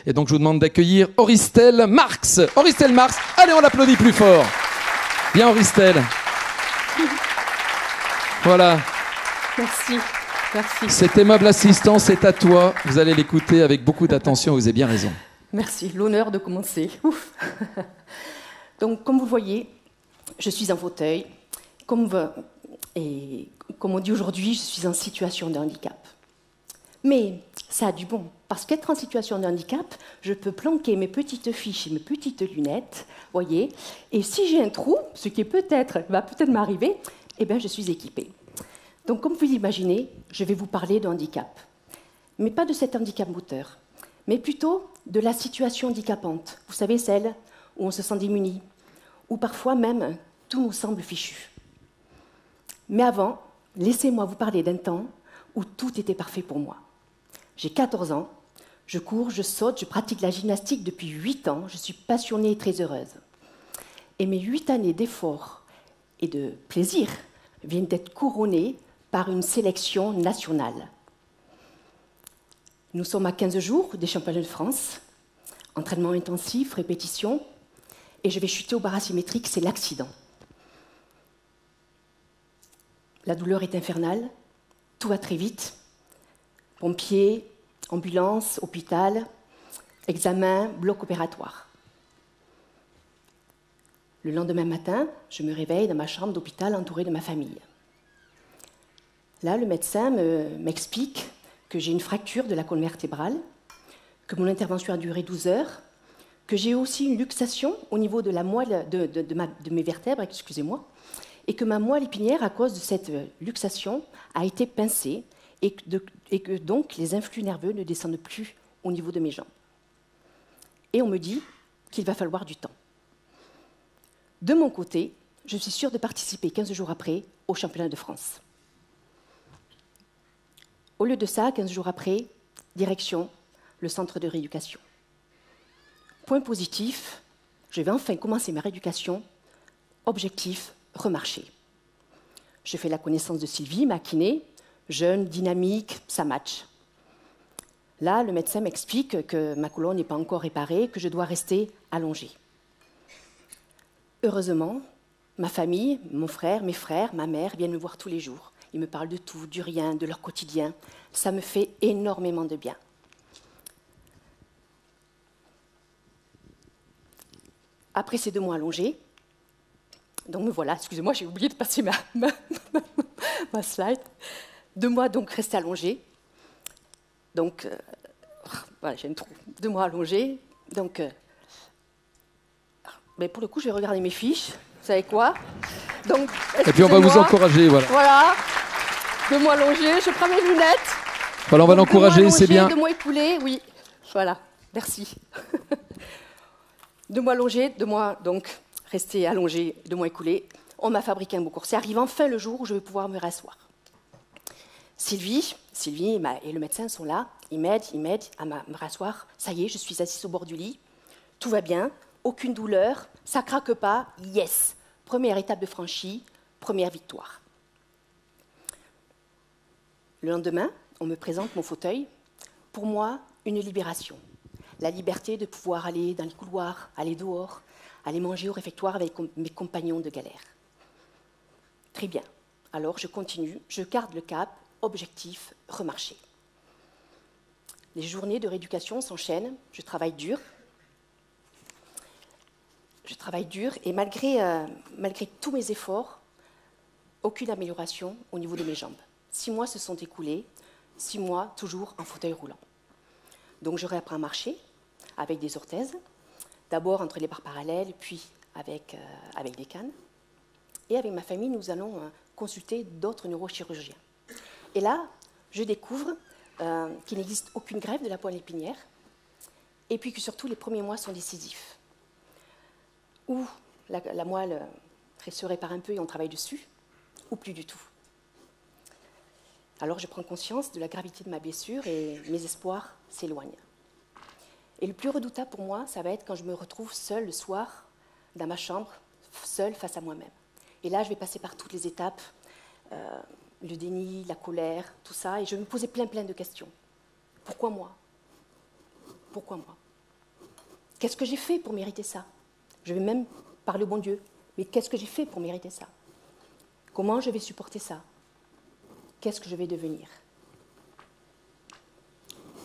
Et donc je vous demande d'accueillir Auristelle Marx. Auristelle Marx, allez, on l'applaudit plus fort. Bien Auristelle. Voilà. Merci. Merci. Cet aimable assistant, c'est à toi. Vous allez l'écouter avec beaucoup d'attention, vous avez bien raison. Merci, l'honneur de commencer. Ouf. Donc, comme vous le voyez, je suis en fauteuil. Comme on dit aujourd'hui, je suis en situation de handicap. Mais ça a du bon, parce qu'être en situation de handicap, je peux planquer mes petites fiches et mes petites lunettes, voyez, et si j'ai un trou, ce qui va peut-être m'arriver, eh bien, je suis équipée. Donc, comme vous l'imaginez, je vais vous parler de handicap. Mais pas de cet handicap moteur, mais plutôt de la situation handicapante. Vous savez, celle où on se sent démuni, où parfois même tout nous semble fichu. Mais avant, laissez-moi vous parler d'un temps où tout était parfait pour moi. J'ai 14 ans, je cours, je saute, je pratique la gymnastique depuis 8 ans, je suis passionnée et très heureuse. Et mes 8 années d'efforts et de plaisir viennent d'être couronnées par une sélection nationale. Nous sommes à 15 jours des championnats de France, entraînement intensif, répétition, et je vais chuter au bar asymétrique, c'est l'accident. La douleur est infernale, tout va très vite. Pompiers, ambulance, hôpital, examen, bloc opératoire. Le lendemain matin, je me réveille dans ma chambre d'hôpital entourée de ma famille. Là, le médecin m'explique que j'ai une fracture de la colonne vertébrale, que mon intervention a duré 12 heures, que j'ai aussi une luxation au niveau de la moelle de mes vertèbres, excusez-moi, et que ma moelle épinière, à cause de cette luxation, a été pincée et que donc les influx nerveux ne descendent plus au niveau de mes jambes. Et on me dit qu'il va falloir du temps. De mon côté, je suis sûre de participer 15 jours après au championnat de France. Au lieu de ça, 15 jours après, direction le centre de rééducation. Point positif, je vais enfin commencer ma rééducation. Objectif, remarcher. Je fais la connaissance de Sylvie, ma kiné, jeune, dynamique, ça match. Là, le médecin m'explique que ma colonne n'est pas encore réparée, que je dois rester allongée. Heureusement, ma famille, mon frère, mes frères, ma mère viennent me voir tous les jours. Ils me parlent de tout, du rien, de leur quotidien. Ça me fait énormément de bien. Après ces 2 mois allongés, donc me voilà, excusez-moi, j'ai oublié de passer ma slide. 2 mois donc restés allongés. Donc, voilà, j'ai un trou. 2 mois allongés. Donc, mais pour le coup, je vais regarder mes fiches. Vous savez quoi? Donc, et puis on va vous encourager, voilà. Voilà. 2 mois allongés, je prends mes lunettes. Voilà, on va l'encourager, c'est bien. 2 mois écoulés, oui. Voilà, merci. 2 mois allongés, 2 mois donc restés allongés, 2 mois écoulés. On m'a fabriqué un beau corset. Arrive enfin le jour où je vais pouvoir me rasseoir. Sylvie et le médecin sont là. Ils m'aident à me rasseoir. Ça y est, je suis assise au bord du lit. Tout va bien, aucune douleur, ça craque pas. Yes! Première étape de franchie, première victoire. Le lendemain, on me présente mon fauteuil. Pour moi, une libération. La liberté de pouvoir aller dans les couloirs, aller dehors, aller manger au réfectoire avec mes compagnons de galère. Très bien. Alors, je continue, je garde le cap, objectif, remarcher. Les journées de rééducation s'enchaînent, je travaille dur. Et malgré tous mes efforts, aucune amélioration au niveau de mes jambes. 6 mois se sont écoulés, 6 mois toujours en fauteuil roulant. Donc je réapprends à marcher avec des orthèses, d'abord entre les barres parallèles, puis avec des cannes. Et avec ma famille, nous allons consulter d'autres neurochirurgiens. Et là, je découvre qu'il n'existe aucune greffe de la pointe épinière, et puis que surtout les premiers mois sont décisifs, où la moelle se répare un peu et on travaille dessus, ou plus du tout. Alors je prends conscience de la gravité de ma blessure et mes espoirs s'éloignent. Et le plus redoutable pour moi, ça va être quand je me retrouve seule le soir, dans ma chambre, seule face à moi-même. Et là, je vais passer par toutes les étapes, le déni, la colère, tout ça, et je vais me poser plein de questions. Pourquoi moi? Pourquoi moi? Qu'est-ce que j'ai fait pour mériter ça? Je vais même parler au bon Dieu. Mais qu'est-ce que j'ai fait pour mériter ça? Comment je vais supporter ça? Qu'est-ce que je vais devenir?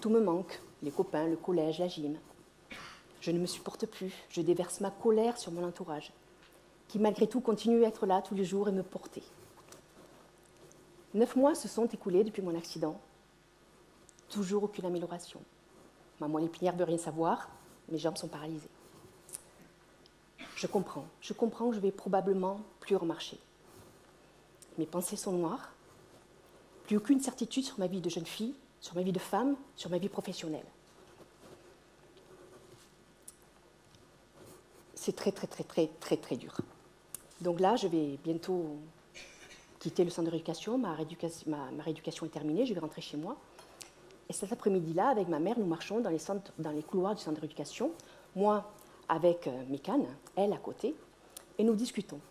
Tout me manque, les copains, le collège, la gym. Je ne me supporte plus, je déverse ma colère sur mon entourage, qui malgré tout continue à être là tous les jours et me porter. 9 mois se sont écoulés depuis mon accident. Toujours aucune amélioration. Ma moelle épinière ne veut rien savoir, mes jambes sont paralysées. Je comprends que je vais probablement plus remarcher. Mes pensées sont noires, plus aucune certitude sur ma vie de jeune fille, sur ma vie de femme, sur ma vie professionnelle. C'est très, très, très, très, très, très dur. Donc là, je vais bientôt quitter le centre de rééducation, ma rééducation est terminée, je vais rentrer chez moi. Et cet après-midi-là, avec ma mère, nous marchons dans les couloirs du centre de rééducation, moi avec mes cannes, elle à côté, et nous discutons.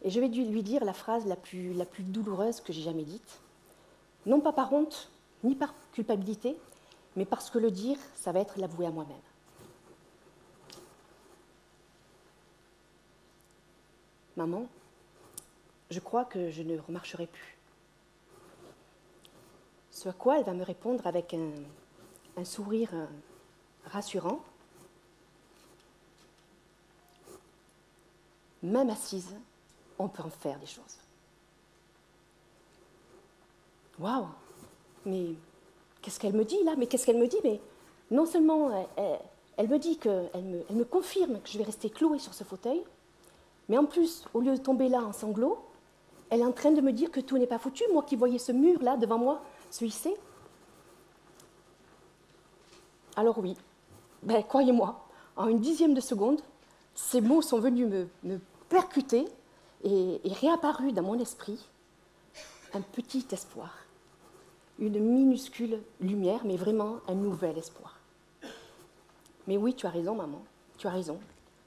Et je vais lui dire la phrase la plus douloureuse que j'ai jamais dite, non pas par honte, ni par culpabilité, mais parce que le dire, ça va être l'avouer à moi-même. Maman, je crois que je ne remarcherai plus. Ce à quoi elle va me répondre avec un sourire rassurant. Même assise, on peut en faire des choses. Waouh! Mais qu'est-ce qu'elle me dit là? Mais qu'est-ce qu'elle me dit? Mais non seulement elle me dit elle me confirme que je vais rester clouée sur ce fauteuil, mais en plus, au lieu de tomber là en sanglots, elle est en train de me dire que tout n'est pas foutu, moi qui voyais ce mur là devant moi se hisser. Alors oui, ben, croyez-moi, en une dixième de seconde, ces mots sont venus me percuter et réapparu dans mon esprit un petit espoir, une minuscule lumière, mais vraiment un nouvel espoir. Mais oui, tu as raison, maman, tu as raison.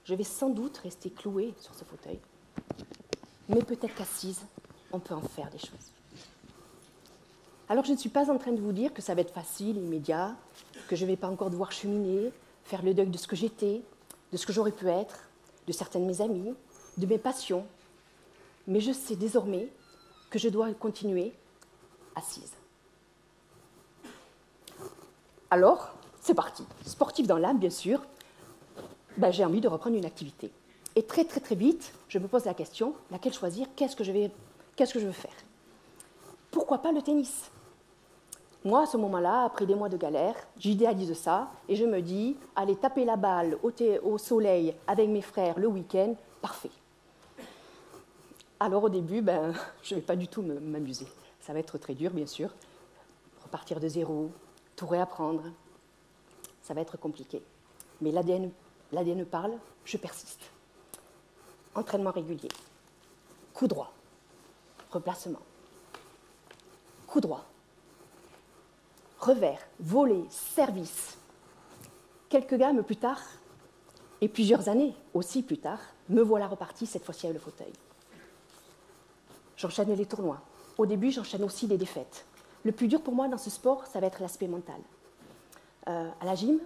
Je vais sans doute rester clouée sur ce fauteuil, mais peut-être qu'assise, on peut en faire des choses. Alors je ne suis pas en train de vous dire que ça va être facile, immédiat, que je ne vais pas encore devoir cheminer, faire le deuil de ce que j'étais, de ce que j'aurais pu être, de certaines de mes amies, de mes passions. Mais je sais désormais que je dois continuer assise. Alors, c'est parti. Sportive dans l'âme, bien sûr, ben, j'ai envie de reprendre une activité. Et très, très, très vite, je me pose la question, laquelle choisir, qu'est-ce que je veux faire? Pourquoi pas le tennis? Moi, à ce moment-là, après des mois de galère, j'idéalise ça et je me dis, aller taper la balle au soleil avec mes frères le week-end, parfait. Alors au début, ben, je ne vais pas du tout m'amuser. Ça va être très dur, bien sûr. Repartir de zéro, tout réapprendre, ça va être compliqué. Mais l'ADN parle, je persiste. Entraînement régulier, coup droit, replacement, coup droit, revers, volée, service. Quelques gammes plus tard, et plusieurs années aussi plus tard, me voilà reparti cette fois-ci avec le fauteuil. J'enchaîne les tournois. Au début, j'enchaîne aussi les défaites. Le plus dur pour moi dans ce sport, ça va être l'aspect mental. À la gym,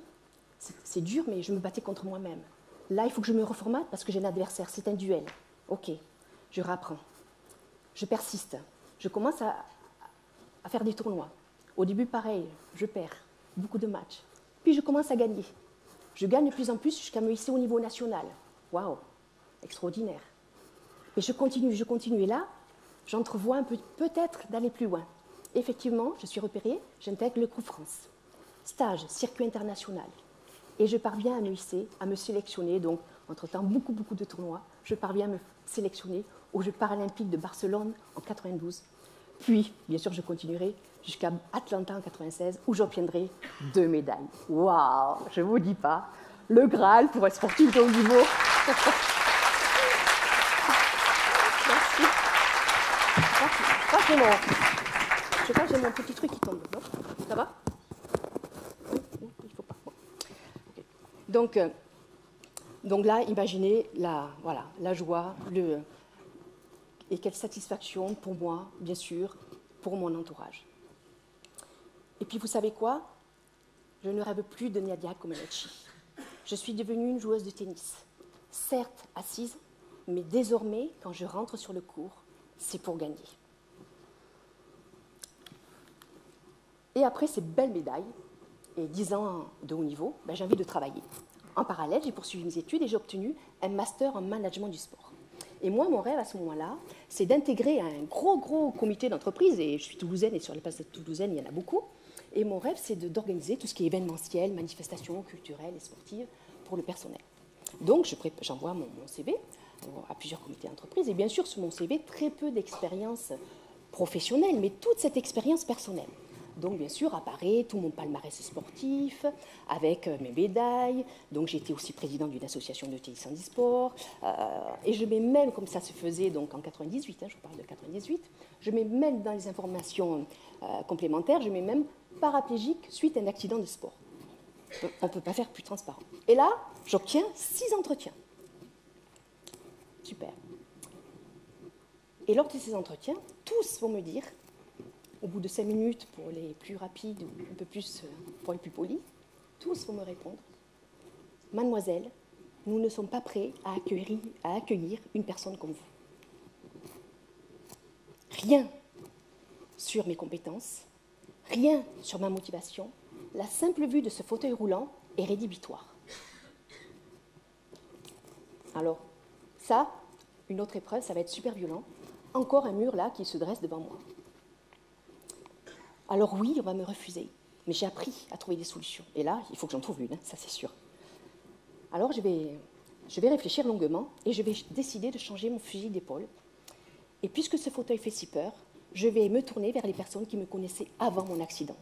c'est dur, mais je me battais contre moi-même. Là, il faut que je me reformate parce que j'ai un adversaire, c'est un duel. Ok, je réapprends. Je persiste. Je commence à faire des tournois. Au début, pareil, je perds beaucoup de matchs. Puis je commence à gagner. Je gagne de plus en plus jusqu'à me hisser au niveau national. Waouh, extraordinaire. Et je continue. Et là, j'entrevois un peu, peut-être d'aller plus loin. Effectivement, je suis repérée, j'intègre le Crew France. Stage, circuit international. Et je parviens à me hisser, à me sélectionner. Donc, entre-temps, beaucoup de tournois. Je parviens à me sélectionner aux Jeux paralympiques de Barcelone en 92. Puis, bien sûr, je continuerai jusqu'à Atlanta en 96, où j'obtiendrai 2 médailles. Waouh, je ne vous dis pas, le Graal pour un sportif de haut niveau. Merci. Je crois que j'ai mon petit truc qui tombe. Non, ça va? Non, il ne faut pas. Bon. Okay. Donc là, imaginez la joie, et quelle satisfaction pour moi, bien sûr, pour mon entourage. Et puis vous savez quoi? Je ne rêve plus de Nadia Comaneci. je suis devenue une joueuse de tennis. Certes assise, mais désormais, quand je rentre sur le court, c'est pour gagner. Et après ces belles médailles et 10 ans de haut niveau, j'ai envie de travailler. En parallèle, j'ai poursuivi mes études et j'ai obtenu un master en management du sport. Et moi, mon rêve à ce moment-là, c'est d'intégrer un gros comité d'entreprise, et je suis toulousaine, et sur les places toulousaines, il y en a beaucoup. Et mon rêve, c'est d'organiser tout ce qui est événementiel, manifestations culturelles et sportives pour le personnel. Donc, j'envoie mon CV à plusieurs comités d'entreprise, et bien sûr, sur mon CV, très peu d'expérience professionnelle, mais toute cette expérience personnelle. Donc, bien sûr, apparaît tout mon palmarès sportif, avec mes médailles. Donc, j'étais aussi présidente d'une association de tennis handisport. Et je mets même, comme ça se faisait donc en 98, je parle de 98, je mets même dans les informations complémentaires, je mets même paraplégique suite à un accident de sport. On ne peut pas faire plus transparent. Et là, j'obtiens 6 entretiens. Super. Et lors de ces entretiens, tous vont me dire, au bout de 5 minutes pour les plus rapides ou un peu plus pour les plus polis, tous vont me répondre « Mademoiselle, nous ne sommes pas prêts à accueillir une personne comme vous. » Rien sur mes compétences, rien sur ma motivation. La simple vue de ce fauteuil roulant est rédhibitoire. Alors, ça, une autre épreuve, ça va être super violent. Encore un mur là qui se dresse devant moi. Alors oui, on va me refuser, mais j'ai appris à trouver des solutions. Et là, il faut que j'en trouve une, ça c'est sûr. Alors je vais réfléchir longuement et je vais décider de changer mon fusil d'épaule. Et puisque ce fauteuil fait si peur, je vais me tourner vers les personnes qui me connaissaient avant mon accident.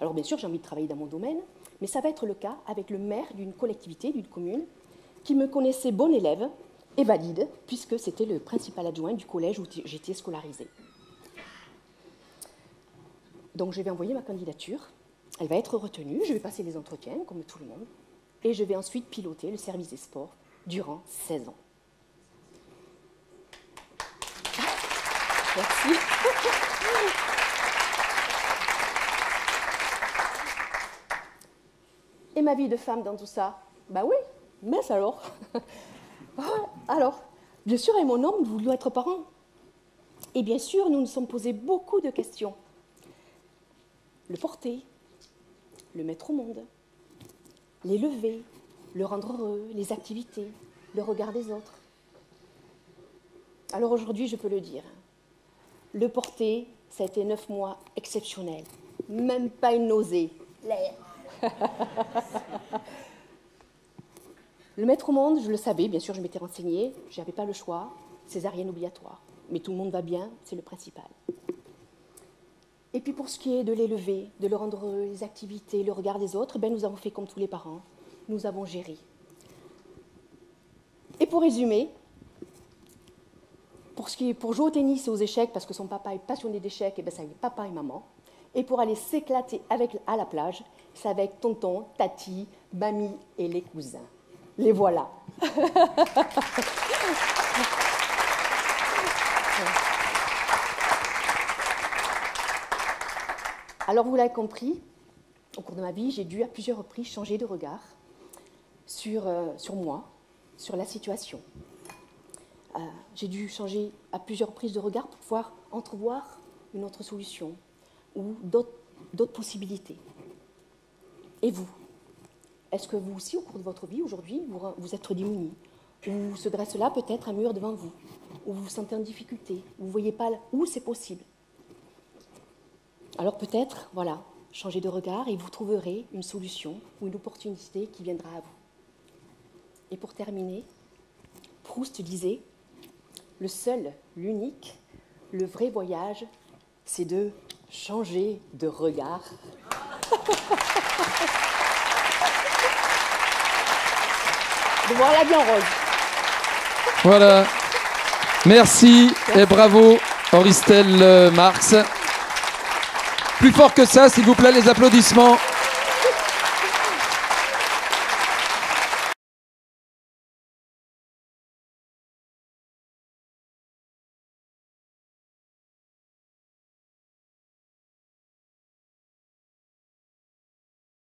Alors bien sûr, j'ai envie de travailler dans mon domaine, mais ça va être le cas avec le maire d'une collectivité, d'une commune, qui me connaissait bon élève et valide, puisque c'était le principal adjoint du collège où j'étais scolarisée. Donc je vais envoyer ma candidature, elle va être retenue, je vais passer les entretiens comme tout le monde, et je vais ensuite piloter le service des sports durant 16 ans. Merci. Et ma vie de femme dans tout ça? Bah oui, mince alors. Alors, bien sûr, et mon homme, nous voulions être parents. Et bien sûr, nous nous sommes posé beaucoup de questions. Le porter, le mettre au monde, l'élever, le rendre heureux, les activités, le regard des autres. Alors aujourd'hui, je peux le dire, le porter, ça a été 9 mois exceptionnels, même pas une nausée. Le mettre au monde, je le savais, bien sûr, je m'étais renseignée, je n'avais pas le choix, césarienne obligatoire. Mais tout le monde va bien, c'est le principal. Et puis pour ce qui est de l'élever, de le rendre heureux, les activités, le regard des autres, nous avons fait comme tous les parents, nous avons géré. Et pour résumer, pour jouer au tennis et aux échecs, parce que son papa est passionné d'échecs, ça y est, papa et maman. Et pour aller s'éclater à la plage, c'est avec tonton, tati, mamie et les cousins. Les voilà. Alors, vous l'avez compris, au cours de ma vie, j'ai dû à plusieurs reprises changer de regard sur moi, sur la situation. J'ai dû changer à plusieurs reprises de regard pour pouvoir entrevoir une autre solution ou d'autres possibilités. Et vous? Est-ce que vous aussi, au cours de votre vie, aujourd'hui, vous êtes démunis? Ou se dresse là peut-être un mur devant vous? Ou vous vous sentez en difficulté? Vous ne voyez pas où c'est possible? Alors peut-être, voilà, changez de regard et vous trouverez une solution ou une opportunité qui viendra à vous. Et pour terminer, Proust disait « Le seul, l'unique, le vrai voyage, c'est de changer de regard. » De voir la vie en rose. Voilà. Merci et bravo, Auristelle Marx. Plus fort que ça, s'il vous plaît, les applaudissements.